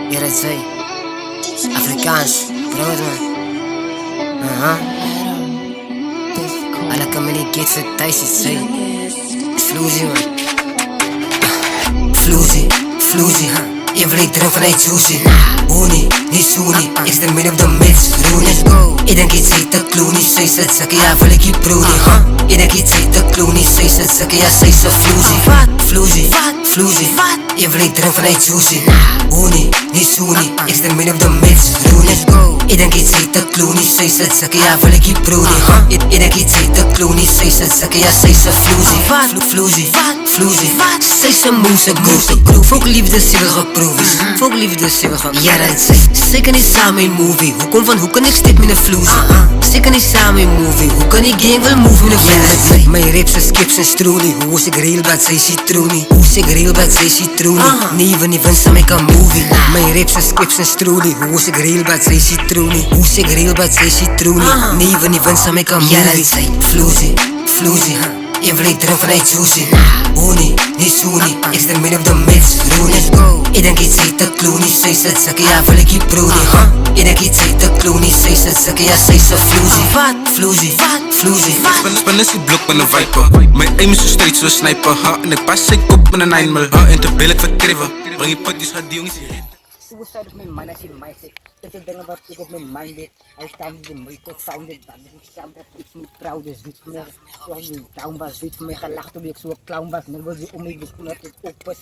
Ja, dat zei Afrikaans, groot man. Alla kan me niet get vertijst, het zei Floozy man. Floozy, je vleek erin vanuit Juicy. Hoenie, niet Soenie, ik sta midden op de mits, Rooney. Ik denk iets heet de Clooney, zij zet zakken, ja wil ik je broodie. Ik denk iets heet de Clooney, zij zet zakken, ja zij zo Floozy, je vleek erin vanuit Juicy. Hoenie, niet Soenie, ik sta midden op de mits, Rooney. Ik denk iets heet de Clooney, zij zet zakken, ja wil ik je broodie. Ik denk iets heet de Clooney, zij zet zakken, ja zij zo Floozy, zij zo moeze groef. Ook liefde zien we geproefd. Ook liefde zien we geproefd. Ja, dat zei zeker niet samen in movie. Hoe kan ik stip met een Floozy? Zeker niet samen in movie. Hoe kan ik gang wel move met een Floozy? Mijn rips en skips en strolie. Hoe is ik real bad, zij citroenie. Hoe is ik real bad, zij citroenie. Niet van samen ik een movie. Mijn rips en skips en strolie. Hoe is ik real bad, zij citroenie. Hoe is ik real bad, zij citroenie. Niet van samen ik een movie. Ja, dat zei Floozy, je vleek erin vanuit Juicy. Hoenie, niet Soenie, ik sta midden op de mits, Rooney. Ik denk iets heet de Clooney, zij zet zakken, ja wil ik je broodie. Ik denk iets heet de Clooney, zij zet zakken, ja zij zo Floozy. Spin is die blok met een viper. Mijn aim is zo steeds zo sniper. En ik pas ik op met een 9 mil. En te billig verkriven. Breng je potjes, gaat die jongens hier. Suicide of my mind as in mindset. Kasi dala ba ik op mijn mind it. I stand in my tot sounded dat ik saam dat ik niet proud is niet van mij. Zoals die clown was, niet van mij gelacht toen ik zo clown was. Dan was die om me bekomen dat het op was.